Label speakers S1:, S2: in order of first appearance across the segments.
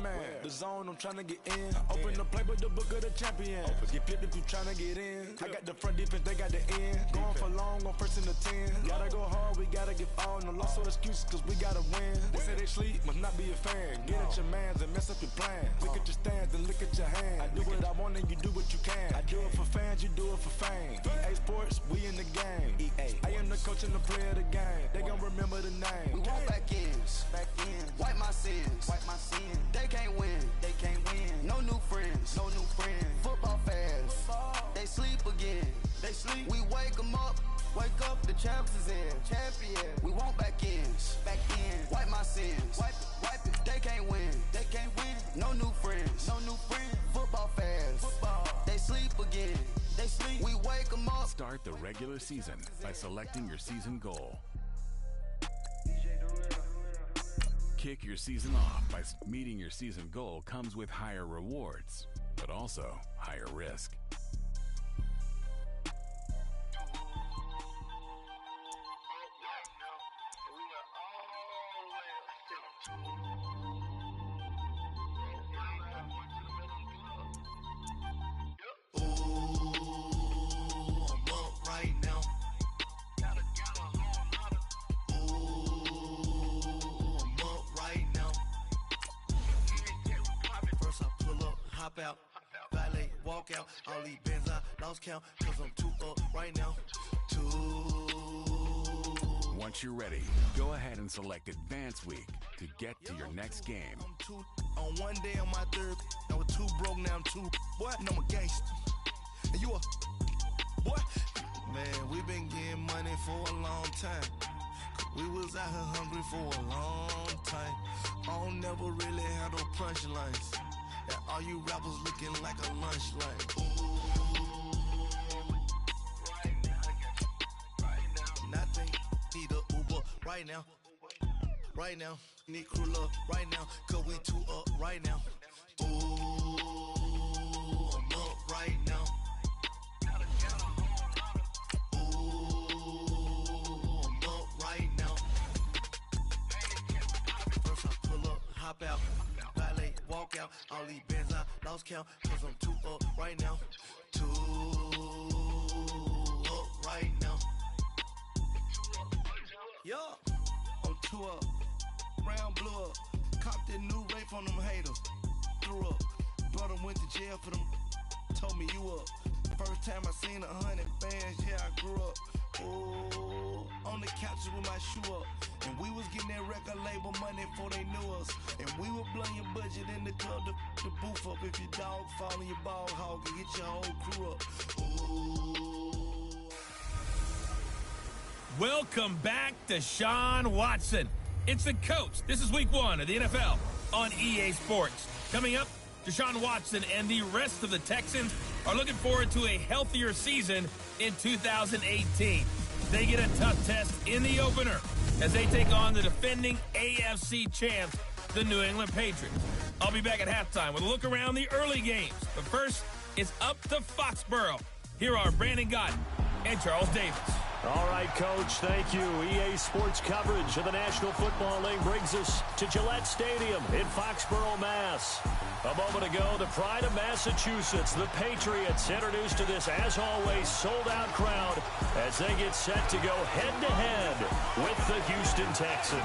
S1: man. The zone, I'm trying to get in. Open the playbook, the book of the champion. Get flipped if you trying to get in. I got the front defense, they got the end. Going for long, on first and the 10. Gotta go hard, we gotta give all. No loss or excuses, cause we gotta win. They say they sleep, must not be a fan. Get at your mans and mess up your plans. Look at your stands and look at your hands. I do what I want and you do what you can. I do it for fans, you do it for fame. EA Sports, we in the game. EA. I am the coach and the player of the game. They gon' remember the name.
S2: We want back ends. Wipe my sins. They can't win. No new friends. Football fans. They sleep again. We wake them up. Wake up, the champs is in. Champion. We want back ends. Wipe my sins. Wipe it. They can't win. No new friends. Football fans. They sleep again. We wake them up.
S3: Start the regular season by selecting your season goal. Kick your season off by meeting your season goal comes with higher rewards, but also higher risk.
S4: Hop out, valet, walk out. All these bands I lost count, cause I'm too up right now.
S3: Once you're ready, go ahead and select Advance Week to get to your next game.
S4: I'm two on one day on my third. I was too broke, now I'm two. Boy, and I'm a gangster. And you a boy? Man, we been getting money for a long time. We was out here hungry for a long time. I don't never really have no punchlines. And all you rappers looking like a lunch line. Nothing, need a Uber right now. Need crew love right now, cause we two up right now. Ooh, I'm up right now. Ooh, I'm up right now. First I pull up, hop out. Walk out, all these bands I lost count, cause I'm too up right now. Too up right now. Yeah, I'm too up. Brown blew up. Copped that new rape on them haters. Threw up. Brother went to jail for them. Told me you up. First time I seen 100 bands, yeah, I grew up. Oh, on the couches with my shoe up. And we was getting that record label money before they knew us. And we were blowing your budget in the club to boof up. If your dog fall in your ball hog and get your whole crew up. Ooh.
S5: Welcome back to Sean Watson. It's the coach. This is week 1 of the NFL on EA Sports. Coming up, Deshaun Watson and the rest of the Texans are looking forward to a healthier season in 2018. They get a tough test in the opener as they take on the defending AFC champs, the New England Patriots. I'll be back at halftime with a look around the early games. But first, it's up to Foxborough. Here are Brandon Gotton and Charles Davis.
S6: All right, Coach, thank you. EA Sports coverage of the National Football League brings us to Gillette Stadium in Foxborough, Mass. A moment ago, the pride of Massachusetts, the Patriots, introduced to this, as always, sold-out crowd as they get set to go head-to-head with the Houston Texans.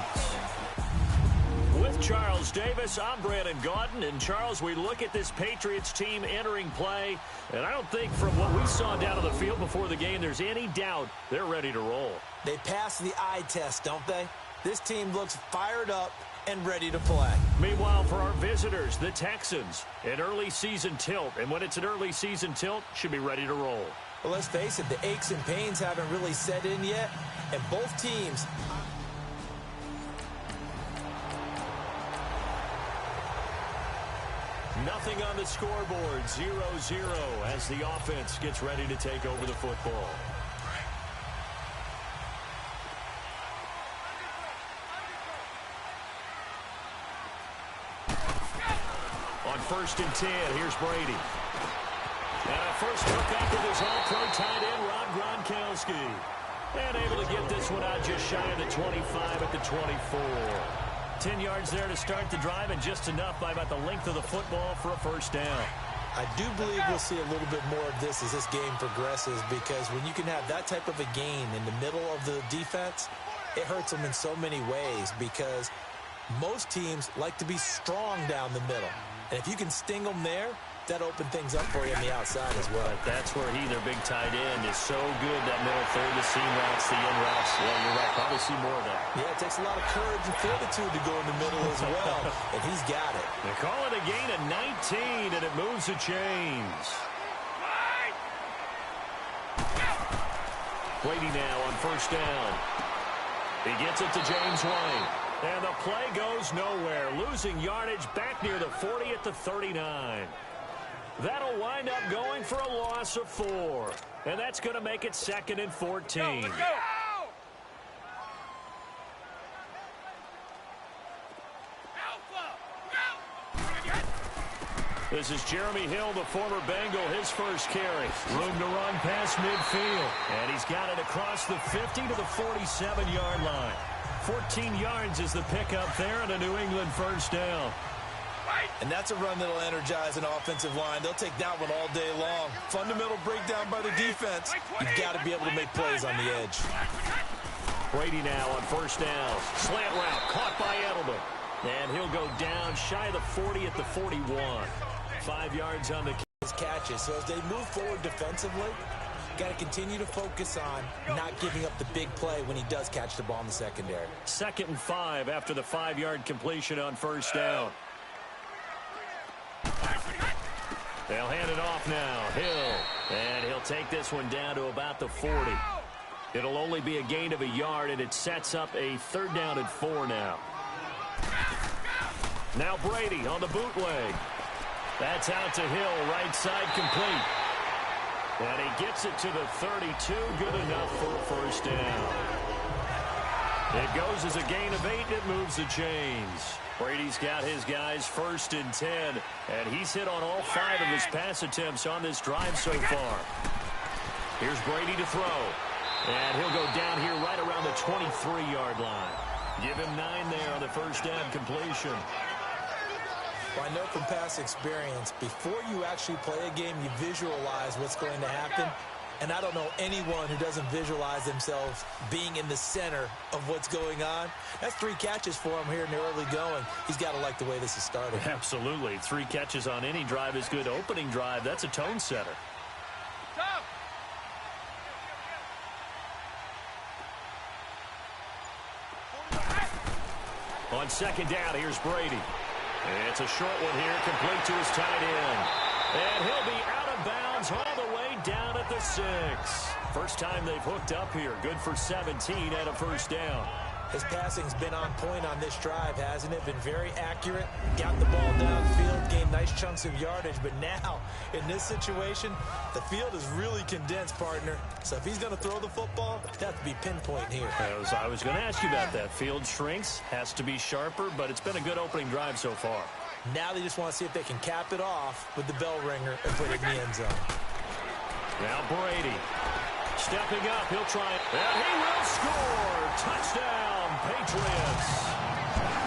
S6: With Charles Davis, I'm Brandon Gordon. And, Charles, we look at this Patriots team entering play, and I don't think from what we saw down on the field before the game there's any doubt they're ready to roll.
S7: They passed the eye test, don't they? This team looks fired up and ready to play.
S6: Meanwhile, for our visitors, the Texans, an early season tilt. And when it's an early season tilt, should be ready to roll.
S7: Well, let's face it, the aches and pains haven't really set in yet, and both teams...
S6: Nothing on the scoreboard, 0-0 as the offense gets ready to take over the football. On 1st and 10, here's Brady. And a first hookup with his all-pro tight end, Rob Gronkowski. And able to get this one out just shy of the 25 at the 24. 10 yards there to start the drive, and just enough by about the length of the football for a first down.
S7: I do believe we'll see a little bit more of this as this game progresses, because when you can have that type of a gain in the middle of the defense, it hurts them in so many ways, because most teams like to be strong down the middle. And if you can sting them there, that opened things up for you on the outside as well.
S6: But that's where he, their big tight end, is so good, that middle third, the seam routes, the in routes. Yeah, you're right. Probably see more of that.
S7: Yeah, it takes a lot of courage and fortitude to go in the middle as well, and he's got it.
S6: They call it a gain of 19, and it moves the chains. Brady now on first down. He gets it to James White. And the play goes nowhere. Losing yardage back near the 40 at the 39. That'll wind up going for a loss of 4. And that's going to make it 2nd and 14.
S5: Go.
S6: This is Jeremy Hill, the former Bengal, his first carry. Room to run past midfield. And he's got it across the 50 to the 47-yard line. 14 yards is the pickup there, and a New England first down.
S7: And that's a run that'll energize an offensive line. They'll take that one all day long. Fundamental breakdown by the defense. You've got to be able to make plays on the edge.
S6: Brady now on first down. Slant route caught by Edelman. And he'll go down shy of the 40 at the 41. 5 yards on the
S7: catches. So as they move forward defensively, got to continue to focus on not giving up the big play when he does catch the ball in the secondary.
S6: 2nd and 5 after the 5-yard completion on first down. They'll hand it off now. Hill. And he'll take this one down to about the 40. It'll only be a gain of a yard, and it sets up a 3rd down and 4 now. Now Brady on the bootleg. That's out to Hill, right side complete. And he gets it to the 32, good enough for a first down. It goes as a gain of 8, and it moves the chains. Brady's got his guys 1st and 10, and he's hit on all 5 of his pass attempts on this drive so far. Here's Brady to throw. And he'll go down here right around the 23-yard line. Give him 9 there on the first down completion.
S7: Well, I know from past experience, before you actually play a game, you visualize what's going to happen. And I don't know anyone who doesn't visualize themselves being in the center of what's going on. That's 3 catches for him here in the early going. He's got to like the way this is started.
S6: Absolutely. 3 catches on any drive is good. Opening drive, that's a tone setter. On 2nd down, here's Brady. It's a short one here, complete to his tight end. And he'll be out of bounds all the way down at the 6. First time they've hooked up here. Good for 17 and a first down.
S7: His passing's been on point on this drive, hasn't it? Been very accurate. Got the ball downfield, gained nice chunks of yardage. But now, in this situation, the field is really condensed, partner. So if he's going to throw the football, it has to be pinpoint here.
S6: I was going to ask you about that. Field shrinks, has to be sharper, but it's been a good opening drive so far.
S7: Now they just want to see if they can cap it off with the bell ringer and put it in the end zone.
S6: Now Brady. Stepping up, he'll try it. And he will score. Touchdown, Patriots.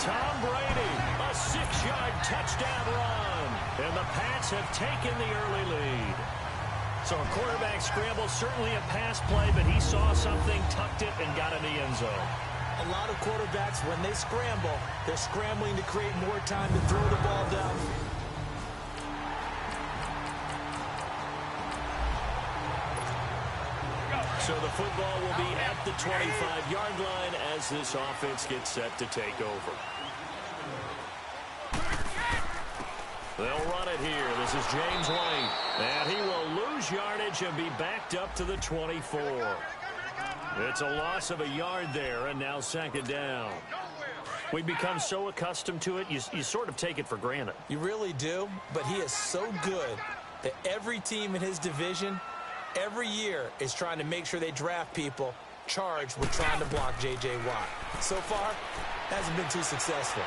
S6: Tom Brady, a 6-yard touchdown run. And the Pats have taken the early lead. So a quarterback scramble, certainly a pass play, but he saw something, tucked it, and got in the end zone.
S7: A lot of quarterbacks, when they scramble, they're scrambling to create more time to throw the ball down.
S6: So the football will be at the 25-yard line as this offense gets set to take over. They'll run it here. This is James White. And he will lose yardage and be backed up to the 24. It's a loss of a yard there, and now 2nd down. We've become so accustomed to it, you sort of take it for granted.
S7: You really do, but he is so good that every team in his division every year is trying to make sure they draft people charged with trying to block J.J. Watt. So far, hasn't been too successful.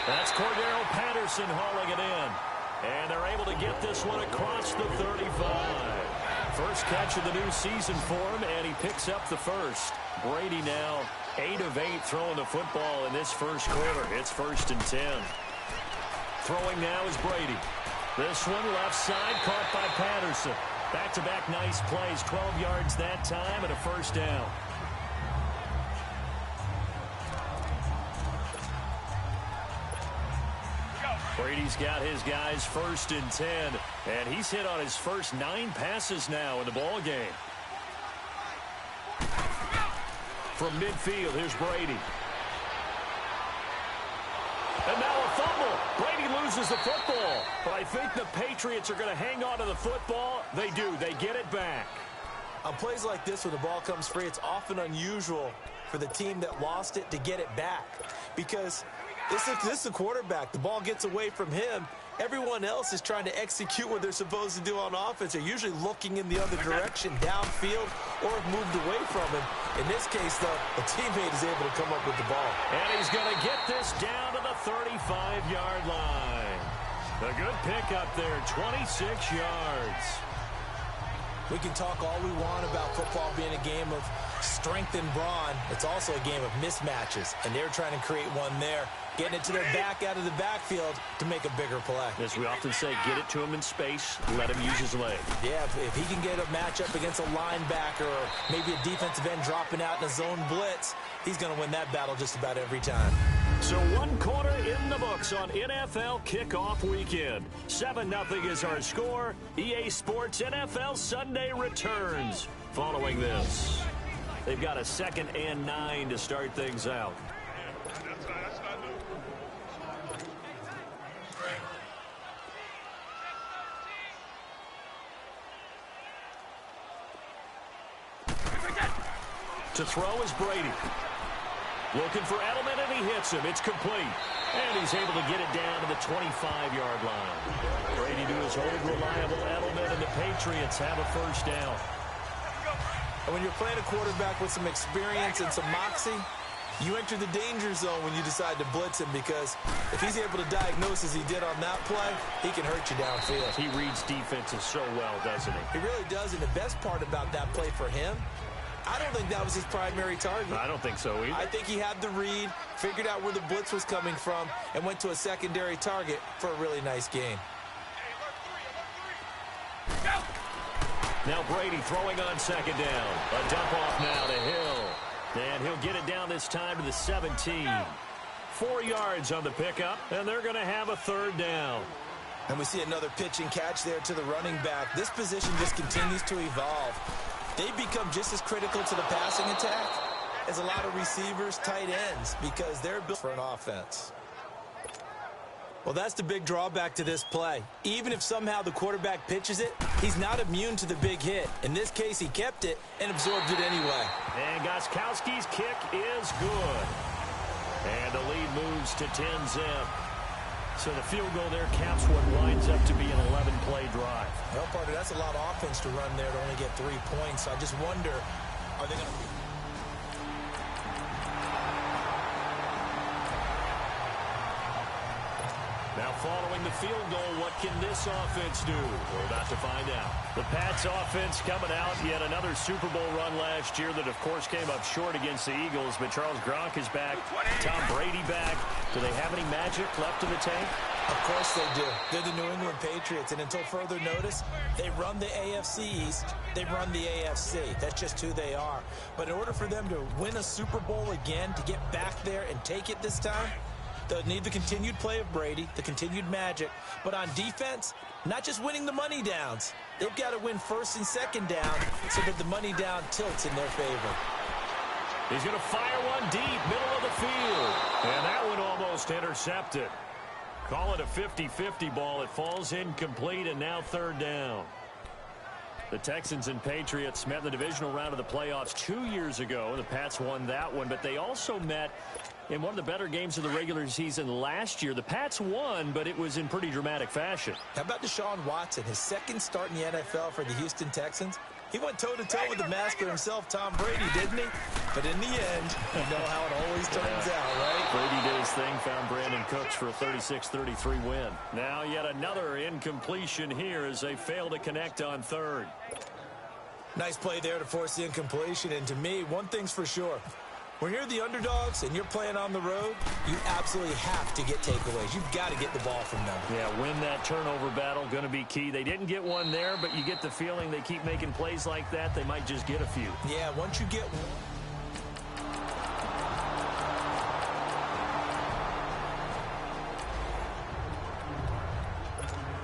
S6: That's Cordero Patterson hauling it in. And they're able to get this one across the 35. First catch of the new season for him, and he picks up the first. Brady now 8 of 8 throwing the football in this first quarter. It's 1st and 10. Throwing now is Brady. This one left side caught by Patterson. Back-to-back nice plays, 12 yards that time and a first down. Brady's got his guys 1st and 10, and he's hit on his first 9 passes now in the ball game. From midfield, here's Brady. And now a fumble. Brady loses the football. But I think the Patriots are going to hang on to the football. They do. They get it back.
S7: On plays like this where the ball comes free, it's often unusual for the team that lost it to get it back. Because this is the quarterback. The ball gets away from him. Everyone else is trying to execute what they're supposed to do on offense. They're usually looking in the other direction, downfield, or have moved away from him. In this case, though, a teammate is able to come up with the ball.
S6: And he's going to get this down to the 35-yard line. A good pickup there, 26 yards.
S7: We can talk all we want about football being a game of strength and brawn. It's also a game of mismatches, and they're trying to create one there, getting it to their back out of the backfield to make a bigger play.
S6: As we often say, get it to him in space, let him use his leg.
S7: Yeah, if he can get a matchup against a linebacker or maybe a defensive end dropping out in a zone blitz, he's going to win that battle just about every time.
S6: So 1 quarter in the books on NFL kickoff weekend. 7-0 is our score. EA Sports NFL Sunday returns following this. They've got a 2nd and 9 to start things out. To throw is Brady. Looking for Edelman, and he hits him. It's complete. And he's able to get it down to the 25-yard line. Brady to his old reliable Edelman, and the Patriots have a first down.
S7: And when you're playing a quarterback with some experience and some moxie, you enter the danger zone when you decide to blitz him, because if he's able to diagnose as he did on that play, he can hurt you downfield.
S6: He reads defenses so well, doesn't he?
S7: He really does, and the best part about that play for him, I don't think that was his primary target.
S6: I don't think so either.
S7: I think he had the read, figured out where the blitz was coming from, and went to a secondary target for a really nice gain.
S6: Now Brady throwing on 2nd down. A dump off now to Hill. And he'll get it down this time to the 17. 4 yards on the pickup, and they're going to have a 3rd down.
S7: And we see another pitch and catch there to the running back. This position just continues to evolve. They become just as critical to the passing attack as a lot of receivers, tight ends, because they're built for an offense. Well, that's the big drawback to this play. Even if somehow the quarterback pitches it, he's not immune to the big hit. In this case, he kept it and absorbed it anyway.
S6: And Gostkowski's kick is good. And the lead moves to 10-zip. So the field goal there caps what winds up to be an 11-play drive.
S7: Well, Parker, that's a lot of offense to run there to only get 3 points. I just wonder, are they going to...
S6: Now following the field goal, what can this offense do? We're about to find out. The Pats offense coming out, yet another Super Bowl run last year that, of course, came up short against the Eagles. But Charles Gronk is back. Tom Brady back. Do they have any magic left in the tank?
S7: Of course they do. They're the New England Patriots, and until further notice, they run the AFC East. They run the AFC. That's just who they are. But in order for them to win a Super Bowl again, to get back there and take it this time, they'll need the continued play of Brady, the continued magic. But on defense, not just winning the money downs. They've got to win 1st and 2nd down so that the money down tilts in their favor.
S6: He's going to fire one deep, middle of the field. And that one almost intercepted. Call it a 50-50 ball. It falls incomplete, and now 3rd down. The Texans and Patriots met in the divisional round of the playoffs 2 years ago. The Pats won that one, but they also met in one of the better games of the regular season last year. The Pats won, but it was in pretty dramatic fashion.
S7: How about Deshaun Watson, his 2nd start in the NFL for the Houston Texans? He went toe-to-toe with the master himself, Tom Brady, didn't he? But in the end, you know how it always turns out, right?
S6: Brady did his thing, found Brandon Cooks for a 36-33 win. Now yet another incompletion here as they fail to connect on 3rd.
S7: Nice play there to force the incompletion, and to me, one thing's for sure. When you're the underdogs and you're playing on the road, you absolutely have to get takeaways. You've got to get the ball from them.
S6: Yeah, win that turnover battle, going to be key. They didn't get one there, but you get the feeling they keep making plays like that, they might just get a few.
S7: Yeah, once you get one.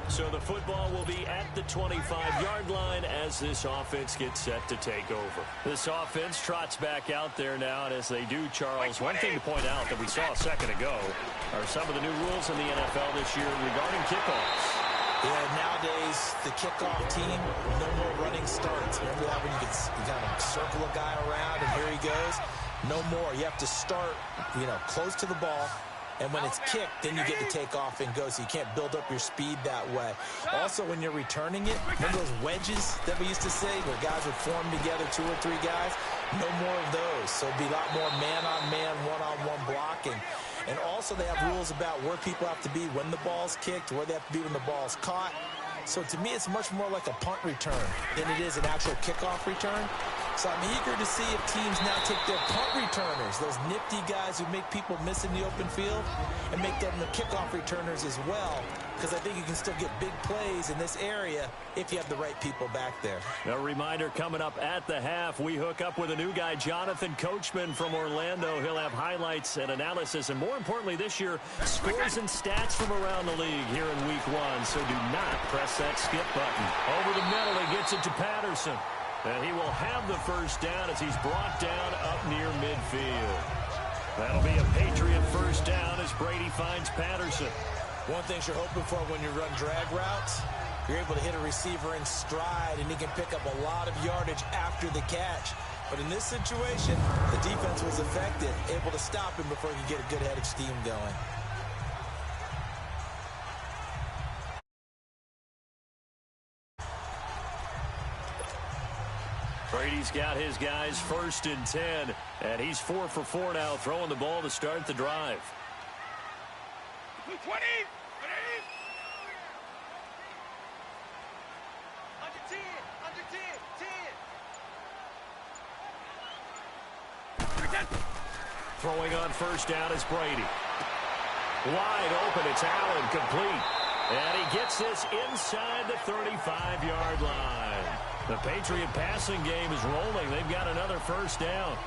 S6: So the football will be at the 25-yard line as this offense gets set to take over. This offense trots back out there now, and as they do, Charles, one thing to point out that we saw a second ago are some of the new rules in the NFL this year regarding kickoffs.
S7: Yeah, nowadays, the kickoff team, no more running starts. Remember that when you kind of circle a guy around and here he goes? No more. You have to start, close to the ball. And when it's kicked, then you get to take off and go, so you can't build up your speed that way. Also, when you're returning it, remember those wedges that we used to say where guys would form together, 2 or 3 guys? No more of those. So it'd be a lot more man-on-man, one-on-one blocking. And also they have rules about where people have to be when the ball's kicked, where they have to be when the ball's caught. So to me, it's much more like a punt return than it is an actual kickoff return. So I'm eager to see if teams now take their punt returners, those nifty guys who make people miss in the open field, and make them the kickoff returners as well, because I think you can still get big plays in this area if you have the right people back there.
S6: A reminder coming up at the half, we hook up with a new guy, Jonathan Coachman from Orlando. He'll have highlights and analysis, and more importantly this year, scores and stats from around the league here in week 1. So do not press that skip button. Over the middle, he gets it to Patterson. And he will have the first down as he's brought down up near midfield. That'll be a Patriot first down as Brady finds Patterson.
S7: One thing you're hoping for when you run drag routes, you're able to hit a receiver in stride, and he can pick up a lot of yardage after the catch. But in this situation, the defense was effective, able to stop him before he could get a good head of steam going.
S6: Brady's got his guys 1st and 10, and he's 4 for 4 now, throwing the ball to start the drive.
S5: 20! Under 10!
S6: Throwing on first down is Brady. Wide open, it's Allen, complete. And he gets this inside the 35-yard line. The Patriot passing game is rolling. They've got another first down.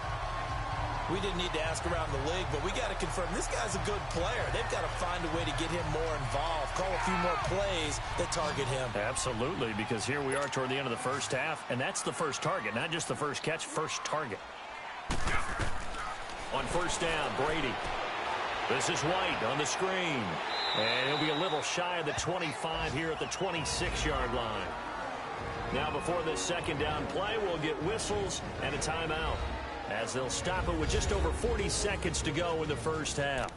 S7: We didn't need to ask around the league, but we got to confirm this guy's a good player. They've got to find a way to get him more involved, call a few more plays that target him.
S6: Absolutely, because here we are toward the end of the first half, and that's the first target, not just the first catch, first target. On first down, Brady. This is White on the screen. And he'll be a little shy of the 25 here at the 26-yard line. Now before this second down play, we'll get whistles and a timeout, as they'll stop it with just over 40 seconds to go in the first half.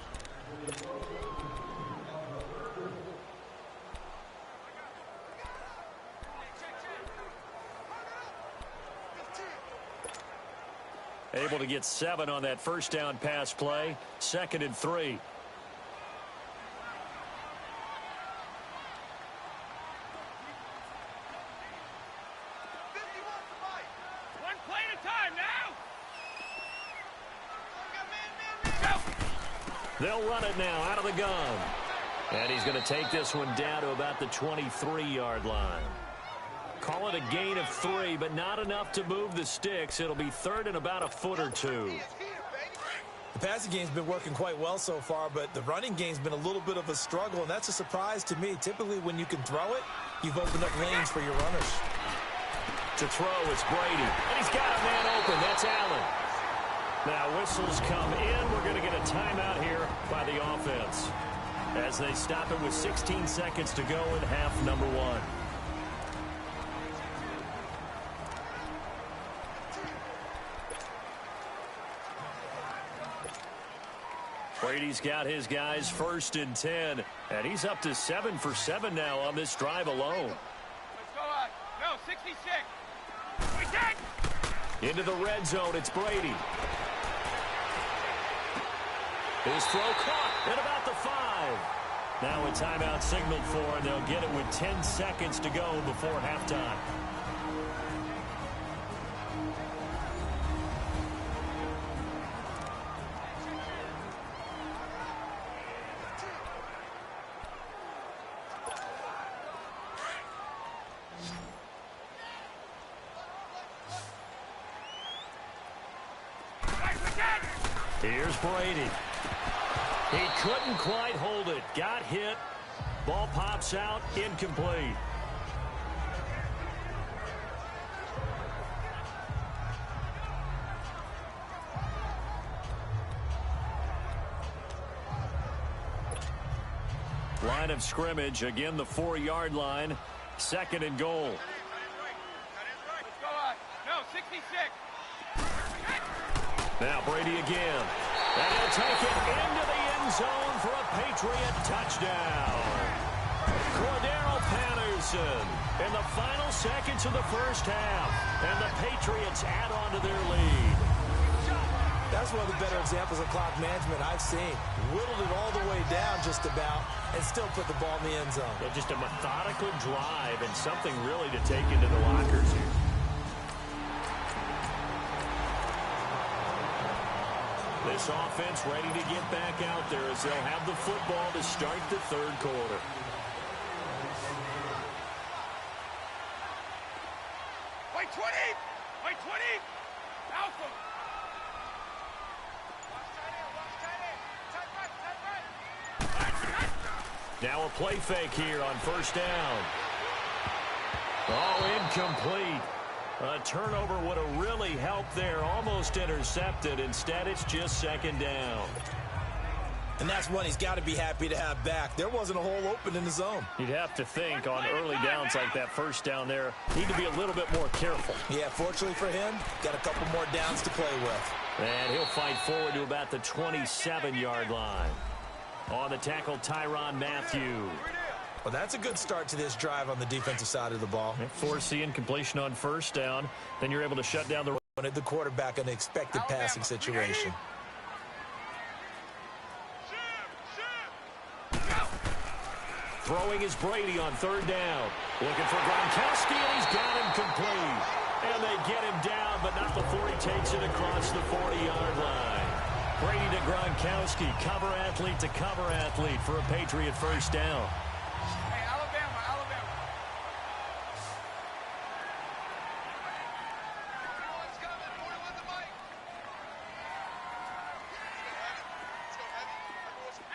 S6: Able to get 7 on that first down pass play. 2nd and 3. They'll run it now out of the gun. And he's going to take this one down to about the 23-yard line. Call it a gain of 3, but not enough to move the sticks. It'll be 3rd and about a foot or 2.
S7: The passing game's been working quite well so far, but the running game's been a little bit of a struggle, and that's a surprise to me. Typically, when you can throw it, you've opened up lanes for your runners.
S6: To throw, it's Brady. And he's got a man open. That's Allen. Now whistles come in. We're going to get a timeout here by the offense as they stop it with 16 seconds to go in half number 1. Brady's got his guys 1st and 10, and he's up to 7 for 7 now on this drive alone.
S5: Let's go out. No, 66. We take.
S6: Into the red zone, it's Brady. His throw caught at about the 5. Now a timeout signaled for, and they'll get it with 10 seconds to go before halftime. Here's Brady. He couldn't quite hold it. Got hit. Ball pops out. Incomplete. Line of scrimmage. Again, the 4-yard line. 2nd and goal.
S8: No, 66.
S6: Now Brady again. And he'll take it into the end zone for a Patriot touchdown. Cordero Patterson in the final seconds of the first half. And the Patriots add on to their lead.
S7: That's one of the better examples of clock management I've seen. Whittled it all the way down just about and still put the ball in the end zone.
S6: Yeah, just a methodical drive and something really to take into the lockers here. This offense ready to get back out there as they'll have the football to start the 3rd quarter.
S8: Wait, 20! Wait, 20! Alpha!
S6: Now a play fake here on 1st down. Oh, incomplete. A turnover would have really helped there. Almost intercepted. Instead, it's just 2nd down.
S7: And that's one he's got to be happy to have back. There wasn't a hole open in the zone.
S6: You'd have to think on early downs like that 1st down there, need to be a little bit more careful.
S7: Yeah, fortunately for him, got a couple more downs to play with.
S6: And he'll fight forward to about the 27-yard line. On the tackle, Tyrann Mathieu.
S7: Well, that's a good start to this drive on the defensive side of the ball.
S6: Force the incompletion on 1st down. Then you're able to shut down the...
S7: Wanted the quarterback an expected passing situation.
S6: Throwing is Brady on 3rd down. Looking for Gronkowski, and he's got him complete. And they get him down, but not before he takes it across the 40-yard line. Brady to Gronkowski, cover athlete to cover athlete for a Patriot 1st down.
S8: Hey, Alabama, Alabama.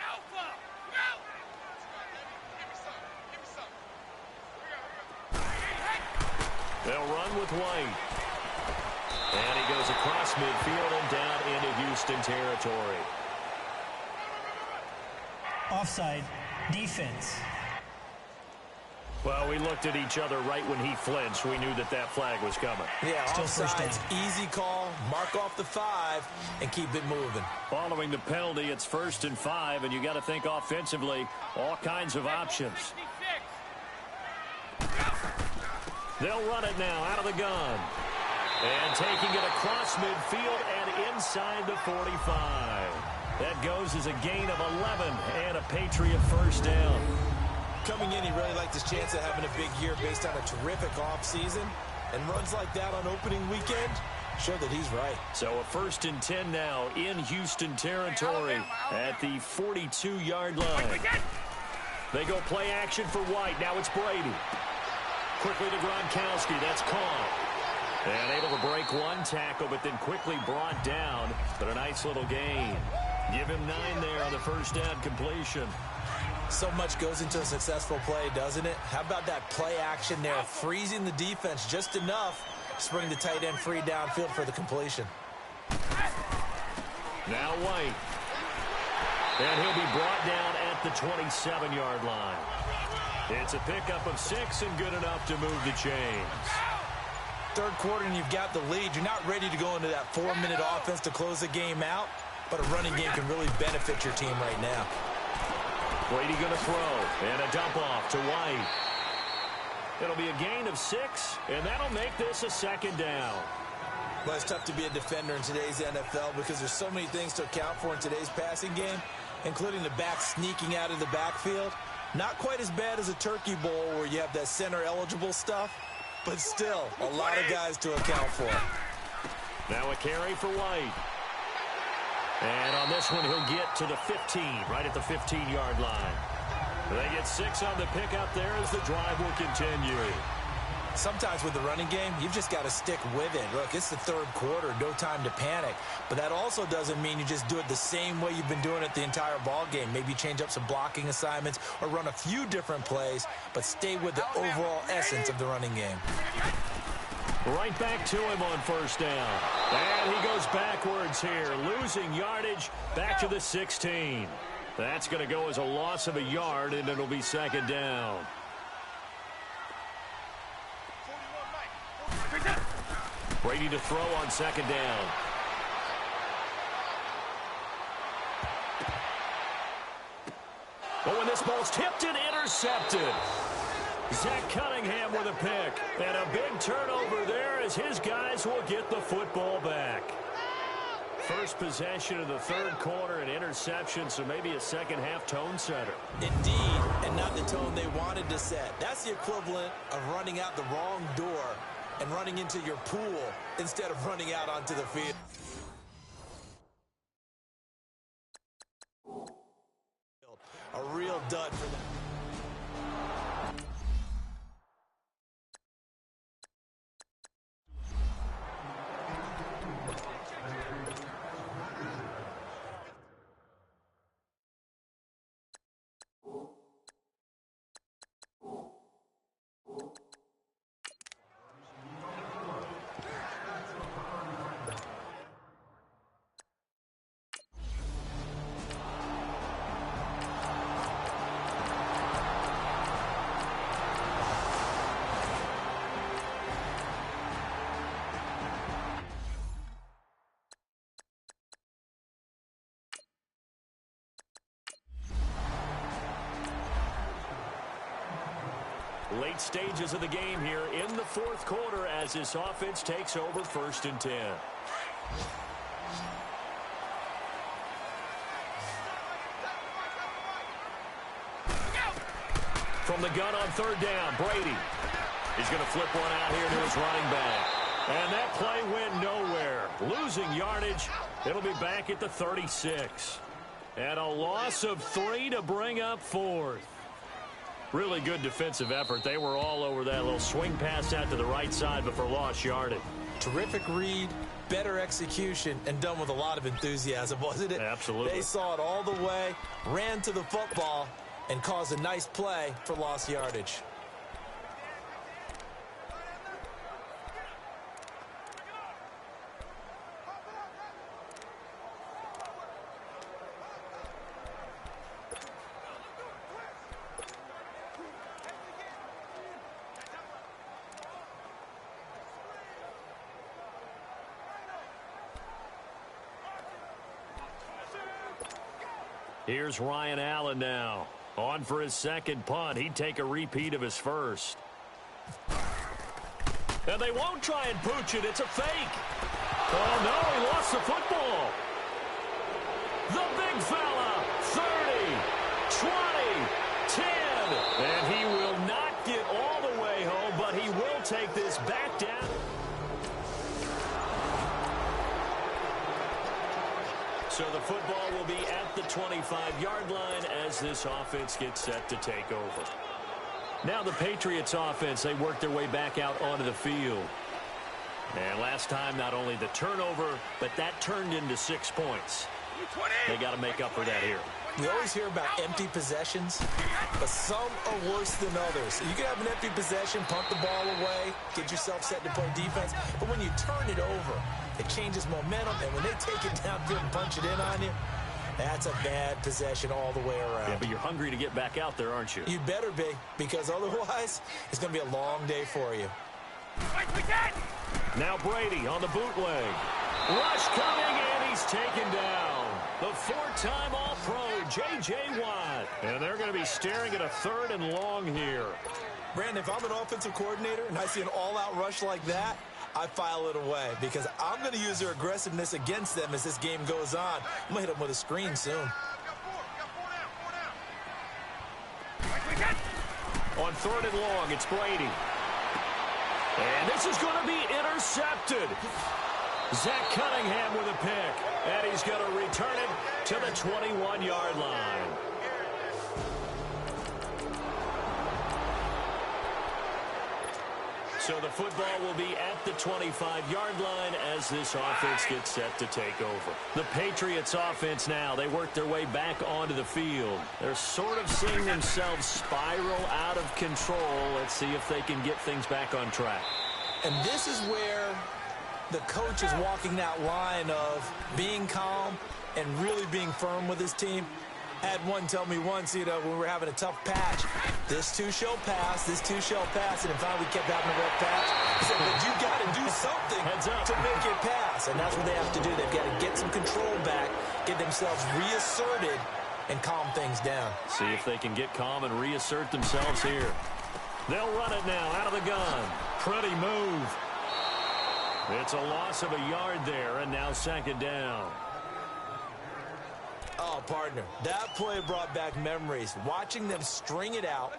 S8: Alpha! Out!
S6: They'll run with White. And he goes across midfield and down into Houston territory.
S9: Offside, defense.
S6: Well, we looked at each other right when he flinched. We knew that that flag was coming.
S7: Yeah,
S9: Still first
S7: offsides,
S9: down.
S7: easy call, mark off the 5, and keep it moving.
S6: Following the penalty, it's 1st and 5, and you got to think offensively, all kinds of options. They'll run it now out of the gun. And taking it across midfield and inside the 45. That goes as a gain of 11 and a Patriot 1st down.
S7: Coming in, he really liked his chance of having a big year based on a terrific offseason. And runs like that on opening weekend show that he's right.
S6: So a 1st and 10 now in Houston territory at the 42-yard line. They go play action for White. Now it's Brady. Quickly to Gronkowski. That's caught. And able to break one tackle, but then quickly brought down. But a nice little gain. Give him 9 there on the 1st down completion.
S7: So much goes into a successful play, doesn't it? How about that play action there, freezing the defense just enough to bring the tight end free downfield for the completion.
S6: Now White. And he'll be brought down at the 27-yard line. It's a pickup of 6 and good enough to move the chains.
S7: 3rd quarter and you've got the lead. You're not ready to go into that 4-minute offense to close the game out, but a running game can really benefit your team right now.
S6: Brady going to throw, and a dump off to White. It'll be a gain of 6, and that'll make this a 2nd down.
S7: Well, it's tough to be a defender in today's NFL because there's so many things to account for in today's passing game, including the back sneaking out of the backfield. Not quite as bad as a turkey bowl where you have that center-eligible stuff, but still a lot of guys to account for.
S6: Now a carry for White. And on this one, he'll get to the 15, right at the 15-yard line. They get 6 on the pickup there as the drive will continue.
S7: Sometimes with the running game, you've just got to stick with it. Look, it's the third quarter, no time to panic. But that also doesn't mean you just do it the same way you've been doing it the entire ball game. Maybe change up some blocking assignments or run a few different plays, but stay with the overall essence of the running game.
S6: Right back to him on first down. And he goes backwards here, losing yardage back to the 16. That's going to go as a loss of a yard, and it'll be second down. Brady to throw on second down. Oh, and this ball's tipped and intercepted. Zach Cunningham with a pick. And a big turnover there as his guys will get the football back. First possession of the third quarter, an interception, so maybe a second-half tone setter.
S7: Indeed, and not the tone they wanted to set. That's the equivalent of running out the wrong door and running into your pool instead of running out onto the field. A real dud for them.
S6: Late stages of the game here in the fourth quarter as this offense takes over 1st and 10. From the gun on third down, Brady. He's going to flip one out here to his running back. And that play went nowhere. Losing yardage. It'll be back at the 36. And a loss of 3 to bring up 4th. Really good defensive effort. They were all over that little swing pass out to the right side, but for lost yardage.
S7: Terrific read, better execution, and done with a lot of enthusiasm, wasn't it?
S6: Absolutely.
S7: They saw it all the way, ran to the football, and caused a nice play for lost yardage.
S6: Here's Ryan Allen now. On for his second punt. He'd take a repeat of his first. And they won't try and pooch it. It's a fake. Oh, no, he lost the football. The big fella. 30, 20, 10. And he will not get all the way home, but he will take this back down. So the football will be at the 25-yard line as this offense gets set to take over. Now the Patriots offense, they work their way back out onto the field. And last time, not only the turnover, but that turned into 6 points. They got to make up for that here.
S7: We always hear about empty possessions, but some are worse than others. You can have an empty possession, punt the ball away, get yourself set to play defense, but when you turn it over, it changes momentum, and when they take it downfield and punch it in on you, that's a bad possession all the way around.
S6: Yeah, but you're hungry to get back out there, aren't you?
S7: You better be, because otherwise, it's going to be a long day for you.
S6: Now Brady on the bootleg. Rush coming, and he's taken down. The 4-time All-Pro, J.J. Watt. And they're going to be staring at a 3rd and long here.
S7: Brandon, if I'm an offensive coordinator and I see an all-out rush like that, I file it away because I'm going to use their aggressiveness against them as this game goes on. I'm going to hit them with a screen soon.
S6: On 3rd and long, it's Brady. And this is going to be intercepted. Zach Cunningham with a pick. And he's going to return it to the 21-yard line. So the football will be at the 25-yard line as this offense gets set to take over. The Patriots offense now, they work their way back onto the field. They're sort of seeing themselves spiral out of control. Let's see if they can get things back on track.
S7: And this is where the coach is walking that line of being calm and really being firm with his team. I had one tell me once, when we were having a tough patch, this too shall pass, and finally we kept having a rough patch. He said, but you got to do something to make it pass, and that's what they have to do. They've got to get some control back, get themselves reasserted, and calm things down.
S6: See if they can get calm and reassert themselves here. They'll run it now out of the gun. Pretty move. It's a loss of a yard there, and now second down.
S7: Oh, partner, that play brought back memories. Watching them string it out,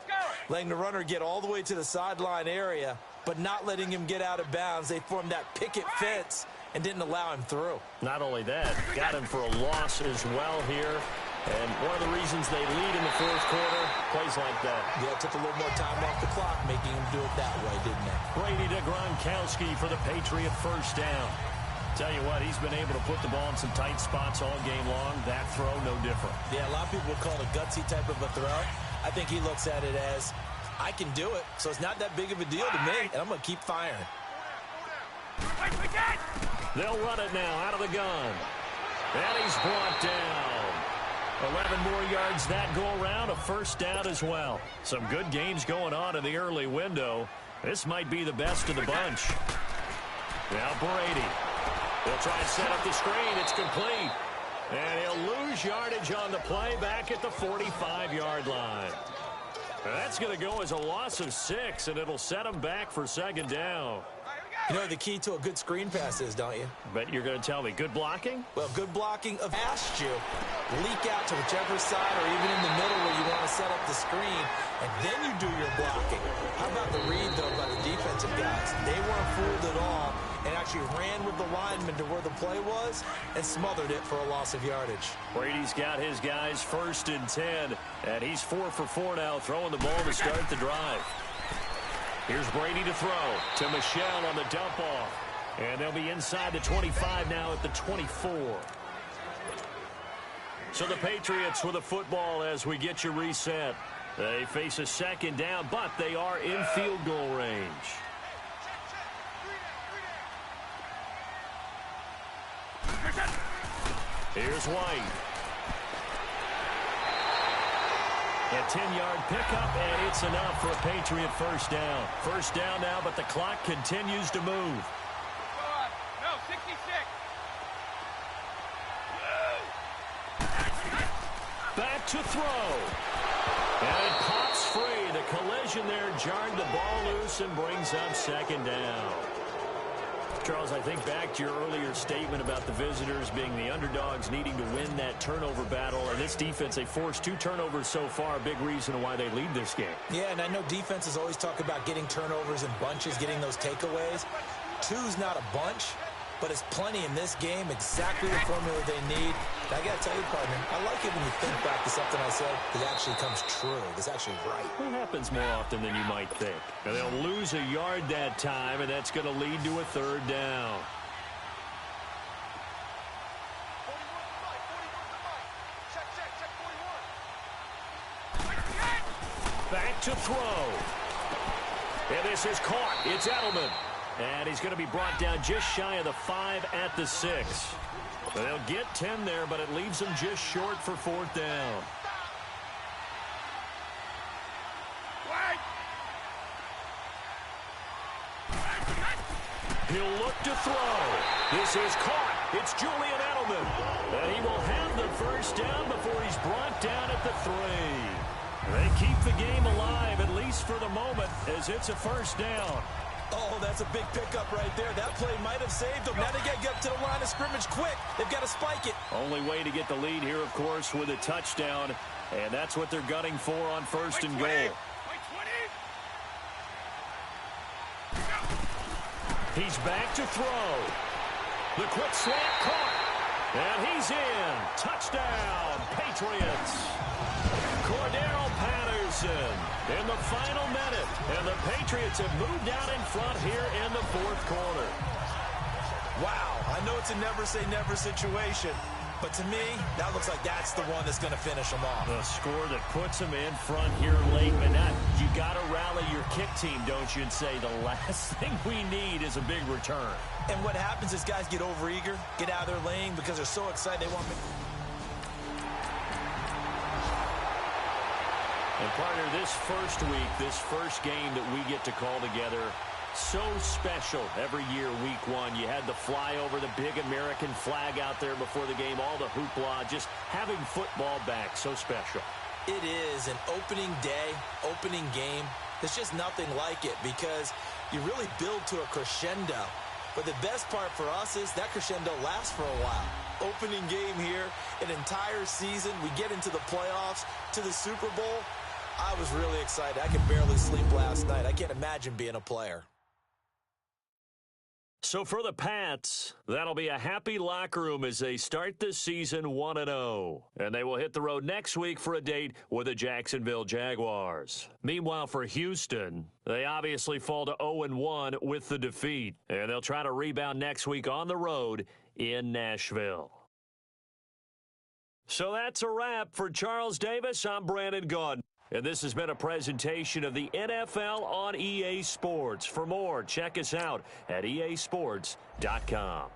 S7: letting the runner get all the way to the sideline area, but not letting him get out of bounds. They formed that picket fence and didn't allow him through.
S6: Not only that, got him for a loss as well here. And one of the reasons they lead in the fourth quarter, plays like that.
S7: Yeah, it took a little more time off the clock, making him do it that way, didn't it?
S6: Brady to Gronkowski for the Patriot first down. Tell you what, he's been able to put the ball in some tight spots all game long. That throw, no different.
S7: Yeah, a lot of people would call it a gutsy type of a throw. I think he looks at it as, I can do it, so it's not that big of a deal to me, and I'm going to keep firing.
S6: They'll run it now out of the gun. And he's brought down. 11 more yards that go around, a first down as well. Some good games going on in the early window. This might be the best of the bunch. Now Brady. He'll try and set up the screen. It's complete. And he'll lose yardage on the play back at the 45-yard line. That's going to go as a loss of 6, and it'll set him back for second down.
S7: You know the key to a good screen pass is, don't you?
S6: Bet you're going to tell me. Good blocking?
S7: Well, good blocking of asked you. Leak out to whichever side or even in the middle where you want to set up the screen, and then you do your blocking. How about the read, though, by the defensive guys? They weren't fooled at all and actually ran with the lineman to where the play was and smothered it for a loss of yardage.
S6: Brady's got his guys 1st and 10, and he's 4 for 4 now, throwing the ball to start the drive. Here's Brady to throw to Michel on the dump off. And they'll be inside the 25 now at the 24. So the Patriots with the football as we get you reset. They face a second down, but they are in field goal range. Here's White. A 10-yard pickup, and it's enough for a Patriot first down. First down now, but the clock continues to move.
S8: No, 66.
S6: Back to throw. And it pops free. The collision there jarred the ball loose and brings up second down. Charles, I think back to your earlier statement about the visitors being the underdogs needing to win that turnover battle. And this defense, they forced 2 turnovers so far, a big reason why they lead this game.
S7: Yeah, and I know defenses always talk about getting turnovers in bunches, getting those takeaways. 2's not a bunch, but it's plenty in this game, exactly the formula they need. And I got to tell you, partner, I like it when you think back to something I said that actually comes true, that's actually right.
S6: It happens more often than you might think. And they'll lose a yard that time, and that's going to lead to a third down. Back to throw. And this is caught. It's Edelman. And he's going to be brought down just shy of the 5 at the 6. But they'll get 10 there, but it leaves them just short for 4th down. He'll look to throw. This is caught. It's Julian Edelman. And he will have the first down before he's brought down at the 3. They keep the game alive, at least for the moment, as it's a first down.
S7: Oh, that's a big pickup right there. That play might have saved them. Now they got to get up to the line of scrimmage quick. They've got to spike it.
S6: Only way to get the lead here, of course, with a touchdown. And that's what they're gunning for on 1st and goal. He's back to throw. The quick slant caught. And he's in. Touchdown, Patriots. Cordero Patterson Ferguson in the final minute. And the Patriots have moved out in front here in the fourth quarter.
S7: Wow, I know it's a never-say-never situation, but to me, that looks like that's the one that's going to finish them off.
S6: The score that puts them in front here late, but you got to rally your kick team, don't you, and say the last thing we need is a big return.
S7: And what happens is guys get overeager, get out of their lane because they're so excited they want to.
S6: And partner, this first week, this first game that we get to call together, so special every year, week one. You had the flyover, the big American flag out there before the game, all the hoopla, just having football back, so special.
S7: It is an opening day, opening game. There's just nothing like it because you really build to a crescendo. But the best part for us is that crescendo lasts for a while. Opening game here, an entire season. We get into the playoffs, to the Super Bowl. I was really excited. I could barely sleep last night. I can't imagine being a player.
S6: So for the Pats, that'll be a happy locker room as they start this season 1-0. And they will hit the road next week for a date with the Jacksonville Jaguars. Meanwhile, for Houston, they obviously fall to 0-1 with the defeat. And they'll try to rebound next week on the road in Nashville. So that's a wrap. For Charles Davis, I'm Brandon Gaudin. And this has been a presentation of the NFL on EA Sports. For more, check us out at easports.com.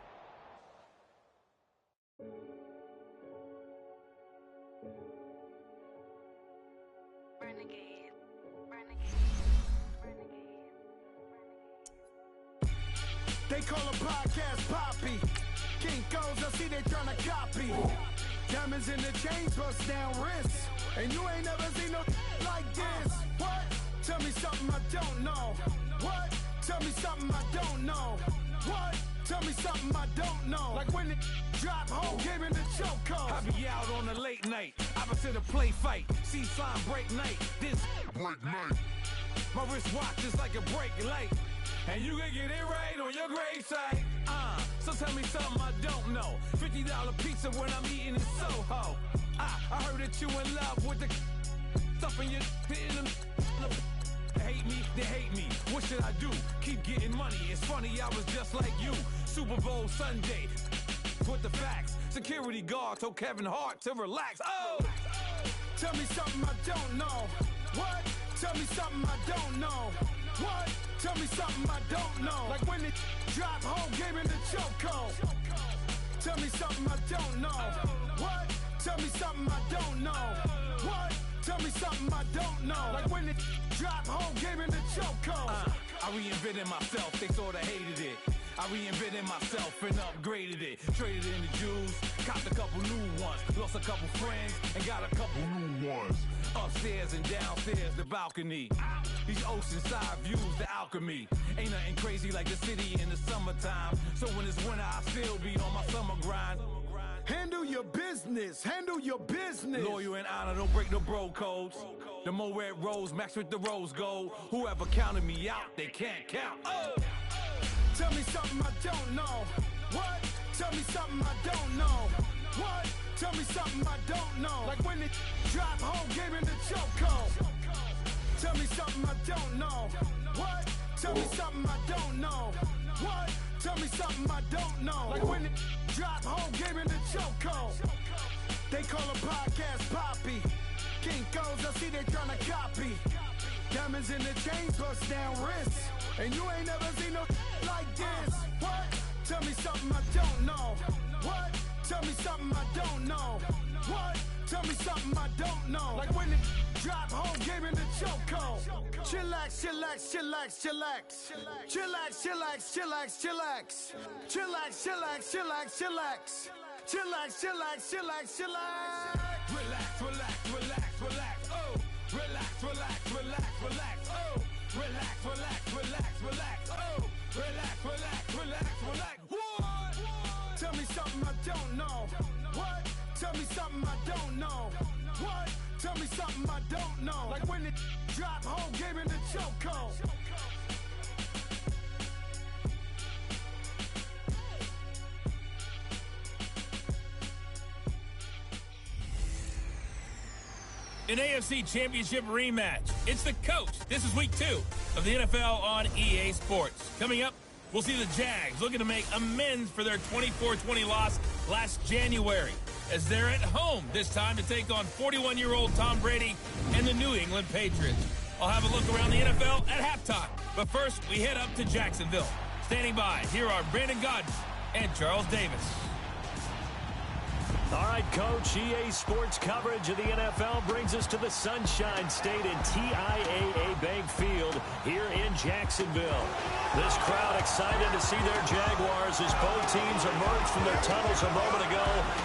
S1: They call a podcast Poppy. Kinkos, I see they tryna copy. Diamonds in the chains, bust down wrists. And you ain't never seen no like this. What? Tell me something I don't know. What? Tell me something I don't know. What? Tell me something I don't know. Like when it drop home, gave in the chokehold. I be out on a late night, opposite a play fight. See sign break night, this break night. My wristwatch is like a break light. And you can get it right on your gravesite. So tell me something I don't know. $50 pizza when I'm eating in Soho. I heard that you in love with the stuff in your hitting them. Hate me, they hate me. What should I do? Keep getting money. It's funny, I was just like you. Super Bowl Sunday. With the facts. Security guard told Kevin Hart to relax. Oh! Tell me something I don't know. What? Tell me something I don't know. What? Tell me something I don't know. Like when it drop home, game in the chokehold. Tell me something I don't know. What? Tell me something I don't know. What? Tell me something I don't know. Like when it drop home, game in the chokehold. I reinvented myself, they sorta hated it. I reinvented myself and upgraded it. Traded in the Jews, copped a couple new ones. Lost a couple friends and got a couple new ones. Upstairs and downstairs, the balcony. These oceanside views, the alchemy. Ain't nothing crazy like the city in the summertime. So when it's winter, I still be on my summer grind. Handle your business, handle your business. Loyal and honor, don't break no bro codes. The more red rose, match with the rose gold. Whoever counted me out, they can't count. Oh! Tell me something I don't know. What? Tell me something I don't know. What? Tell me something I don't know. Like when it drop home, game in the chokehold. Tell me something I don't know. What? Tell me something I don't know. What? Tell me something I don't know. Like when it drop home, game in the chokehold. They call a podcast Poppy. Kinkos, I see they tryna copy. Diamonds in the chains, bust down wrists. And you ain't never seen no like this. What? Tell me something I don't know. What? Tell me something I don't know. What? Tell me something I don't know. Like when it drop home, game in the chokehold. Chillax, chillax, chillax, chillax. Chillax, chillax, chillax, chillax. Chillax, chillax, chillax, chillax. Chillax, chillax, chillax, chillax. Relax, relax, relax, relax. Oh, relax, relax, relax, relax. Oh, relax, relax, relax, relax. Oh, relax, relax, relax, relax. What? Tell me something I don't know. What? Tell me something I don't know. What? Tell me something I don't know. Like when it drop home, game in the chokehold.
S5: An AFC Championship rematch. It's the coach. This is week 2 of the NFL on EA Sports. Coming up, we'll see the Jags looking to make amends for their 24-20 loss last January, as they're at home this time to take on 41-year-old Tom Brady and the New England Patriots. I'll have a look around the NFL at halftime. But first, we head up to Jacksonville. Standing by, here are Brandon Godden and Charles Davis.
S6: All right, Coach, EA Sports coverage of the NFL brings us to the Sunshine State and TIAA Bank Field here in Jacksonville. This crowd excited to see their Jaguars as both teams emerged from their tunnels a moment ago.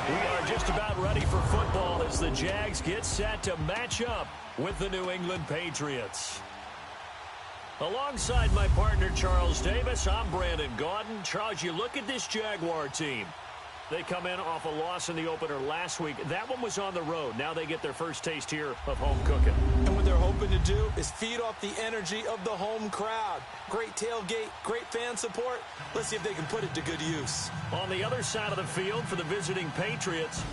S6: We are just about ready for football as the Jags get set to match up with the New England Patriots. Alongside my partner, Charles Davis, I'm Brandon Godden. Charles, you look at this Jaguar team. They come in off a loss in the opener last week. That one was on the road. Now they get their first taste here of home cooking.
S7: And what they're hoping to do is feed off the energy of the home crowd. Great tailgate, great fan support. Let's see if they can put it to good use.
S6: On the other side of the field for the visiting Patriots,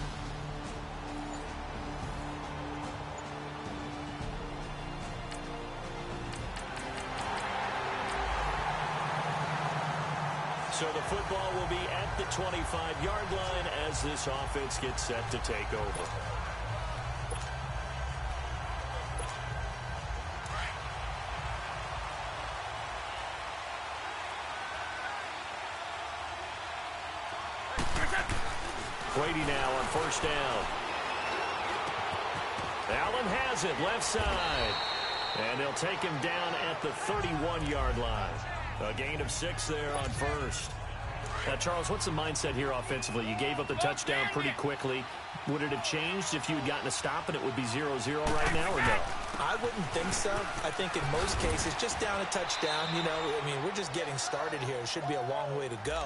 S6: so the football will be at the 25-yard line as this offense gets set to take over. Brady now on first down. Allen has it left side. And they'll take him down at the 31-yard line. A gain of 6 there on first. Now, Charles, what's the mindset here offensively? You gave up the touchdown pretty quickly. Would it have changed if you had gotten a stop and it would be 0-0 right now, or no?
S7: I wouldn't think so. I think in most cases, just down a touchdown, you know, I mean, we're just getting started here. It should be a long way to go.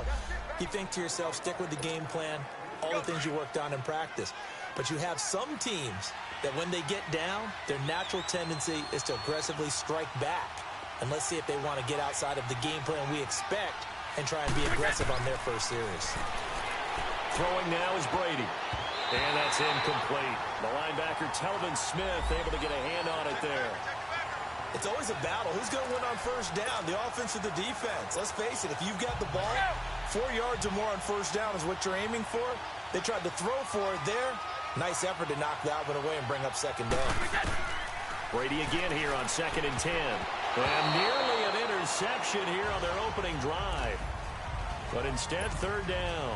S7: You think to yourself, stick with the game plan, all the things you worked on in practice. But you have some teams that when they get down, their natural tendency is to aggressively strike back. And let's see if they want to get outside of the game plan we expect and try and be aggressive on their first series.
S6: Throwing now is Brady. And that's incomplete. The linebacker, Telvin Smith, able to get a hand on it there.
S7: It's always a battle. Who's going to win on first down, the offense or the defense? Let's face it, if you've got the ball, 4 yards or more on first down is what you're aiming for. They tried to throw for it there. Nice effort to knock that one away and bring up second down.
S6: Brady again here on 2nd and 10. And nearly an interception here on their opening drive. But instead, third down.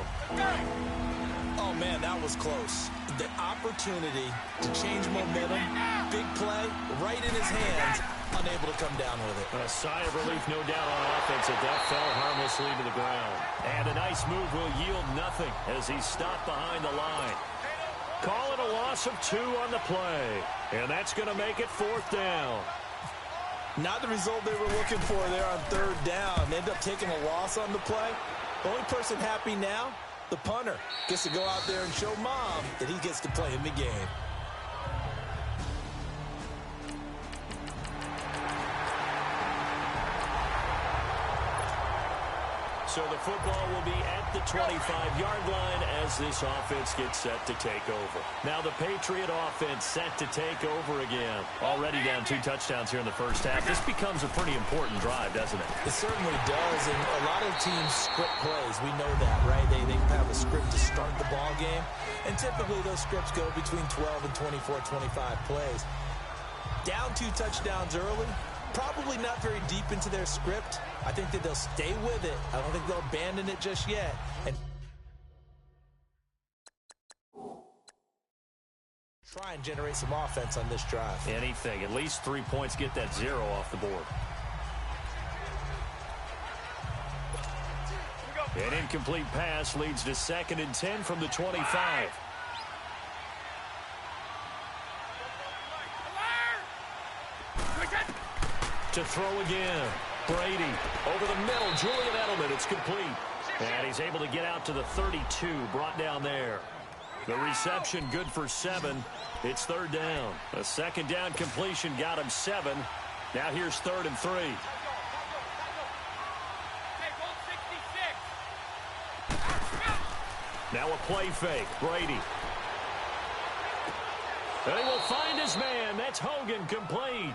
S7: Oh, man, that was close. The opportunity to change momentum, big play, right in his hands, unable to come down with it.
S6: A sigh of relief, no doubt, on offense as that fell harmlessly to the ground. And a nice move will yield nothing as he's stopped behind the line. Calling a loss of 2 on the play. And that's going to make it 4th down.
S7: Not the result they were looking for there on third down. They end up taking a loss on the play. The only person happy now, the punter, gets to go out there and show Mom that he gets to play in the game.
S6: So the football will be at the 25-yard line as this offense gets set to take over. Now the Patriot offense set to take over again. Already down 2 touchdowns here in the first half. This becomes a pretty important drive, doesn't it?
S7: It certainly does, and a lot of teams script plays. We know that, right? They have a script to start the ball game, and typically those scripts go between 12 and 24, 25 plays. Down 2 touchdowns early. Probably not very deep into their script. I think that they'll stay with it. I don't think they'll abandon it just yet. And try and generate some offense on this drive.
S6: Anything. At least 3 points, get that 0 off the board. An incomplete pass leads to 2nd and 10 from the 25. To throw again. Brady over the middle. Julian Edelman. It's complete. And he's able to get out to the 32. Brought down there. The reception good for 7. It's 3rd down. A 2nd down completion got him 7. Now here's 3rd and 3. Now a play fake. Brady. And he will find his man. That's Hogan complete.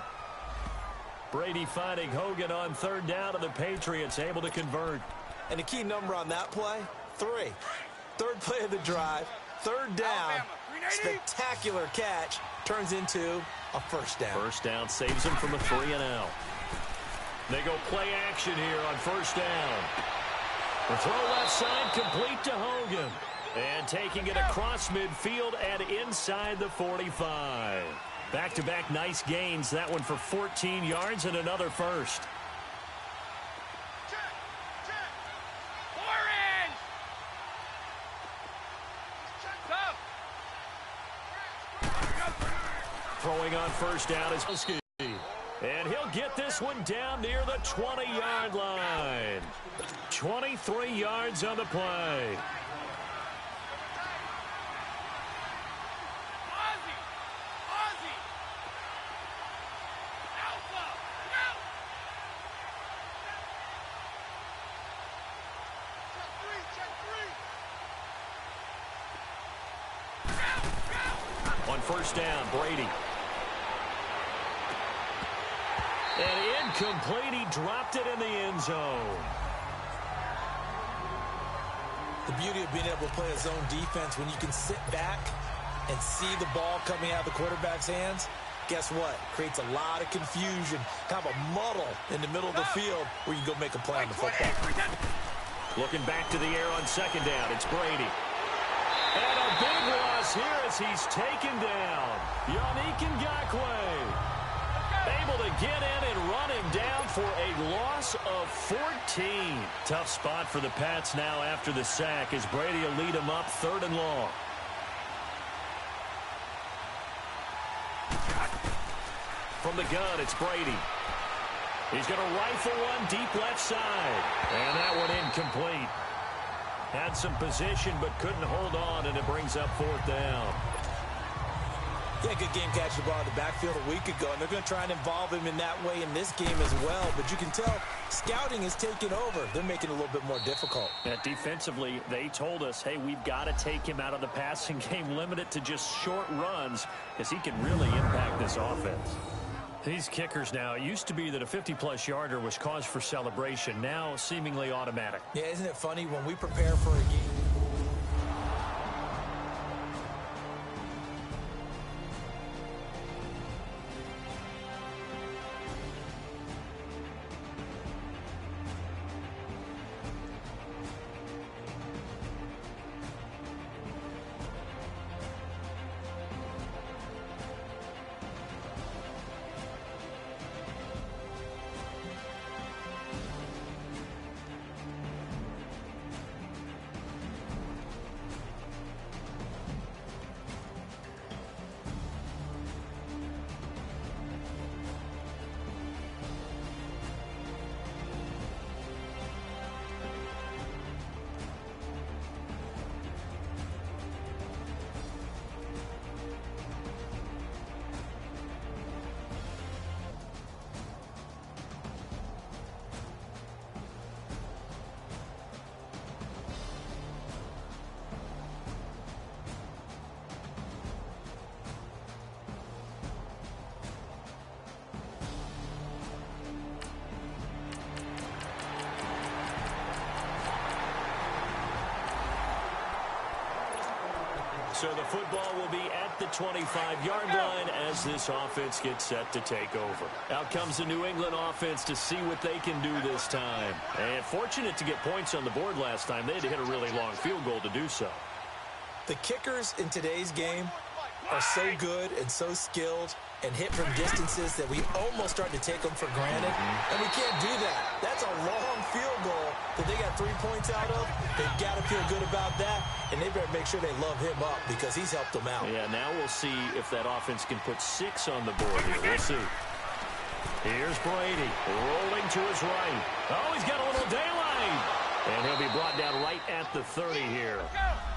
S6: Brady finding Hogan on third down, and the Patriots able to convert.
S7: And the key number on that play, 3. Third play of the drive, third down, spectacular catch, turns into a first down.
S6: First down saves them from a 3-and-out. They go play action here on first down. The throw left side complete to Hogan. And taking it across midfield and inside the 45. Back-to-back nice gains. That one for 14 yards and another first. Throwing on first down is Husky. And he'll get this one down near the 20-yard line. 23 yards on the play. On first down, Brady. And incomplete. He dropped it in the end zone.
S7: The beauty of being able to play a zone defense when you can sit back and see the ball coming out of the quarterback's hands, guess what? Creates a lot of confusion, kind of a muddle in the middle of the field where you can go make a play on the football.
S6: Looking back to the air on second down, it's Brady. And a big loss here as he's taken down. Yannick Ngakoue able to get in and run him down for a loss of 14. Tough spot for the Pats now after the sack as Brady will lead him up 3rd and long. From the gun, it's Brady. He's going to rifle one deep left side. And that one incomplete. Had some position but couldn't hold on, and it brings up 4th down.
S7: Yeah, good game catching the ball in the backfield a week ago, and they're going to try and involve him in that way in this game as well. But you can tell scouting is taking over. They're making it a little bit more difficult.
S6: Defensively, they told us, hey, we've got to take him out of the passing game, limit it to just short runs, because he can really impact this offense. These kickers now, it used to be that a 50-plus yarder was cause for celebration. Now, seemingly automatic.
S7: Yeah, isn't it funny when we prepare for a game?
S6: So the football will be at the 25-yard line as this offense gets set to take over. Out comes the New England offense to see what they can do this time. And fortunate to get points on the board last time. They had to hit a really long field goal to do so.
S7: The kickers in today's game are so good and so skilled and hit from distances that we almost start to take them for granted. And we can't do that. That's a long field goal that they got 3 points out of. They've got to feel good about that, and they better make sure they love him up because he's helped them out.
S6: Yeah, now we'll see if that offense can put 6 on the board here. We'll see. Here's Brady rolling to his right. Oh, he's got a little daylight. And he'll be brought down right at the 30 here.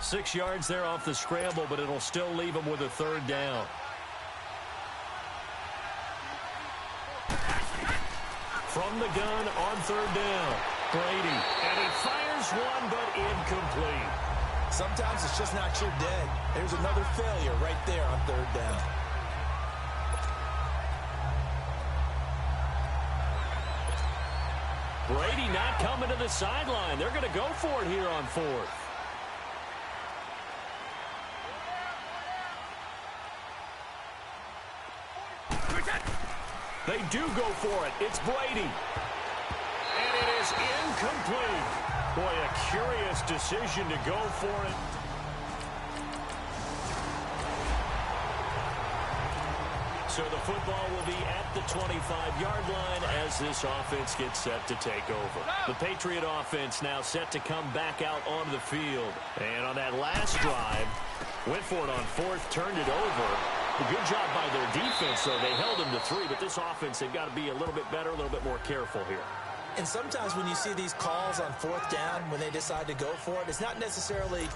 S6: 6 yards there off the scramble, but it'll still leave him with a 3rd down. From the gun on 3rd down, Brady. And he fires one, but incomplete.
S7: Sometimes it's just not your day. There's another failure right there on 3rd down.
S6: Brady not coming to the sideline. They're going to go for it here on 4th. They do go for it. It's Brady. And it is incomplete. Boy, a curious decision to go for it. So the football will be at the 25-yard line as this offense gets set to take over. The Patriot offense now set to come back out onto the field. And on that last drive, went for it on 4th, turned it over. A good job by their defense, though. They held them to 3, but this offense, they've got to be a little bit better, a little bit more careful here.
S7: And sometimes when you see these calls on 4th down, when they decide to go for it, it's not necessarily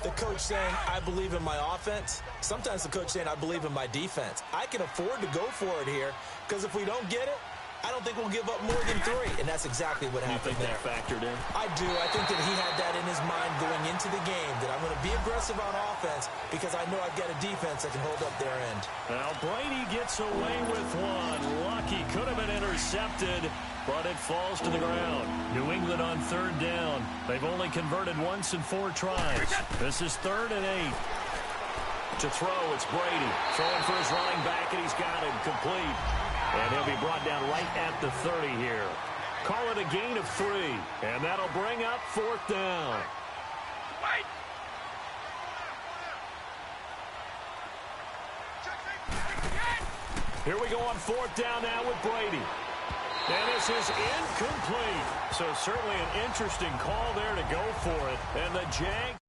S7: the coach saying, I believe in my offense. Sometimes the coach saying, I believe in my defense. I can afford to go for it here because if we don't get it, I don't think we'll give up more than 3. And that's exactly what happened there.
S6: You think that factored in?
S7: I do. I think that he had that in his mind going into the game, that I'm going to be aggressive on offense because I know I've got a defense that can hold up their end.
S6: Now Brady gets away with one. Lucky, could have been intercepted, but it falls to the ground. New England on 3rd down. They've only converted once in 4 tries. This is 3rd and 8. To throw, it's Brady. Throwing for his running back, and he's got him complete. And he'll be brought down right at the 30 here. Call it a gain of 3, and that'll bring up 4th down. Here we go on 4th down now with Brady. And this is incomplete. So certainly an interesting call there to go for it. And the Jag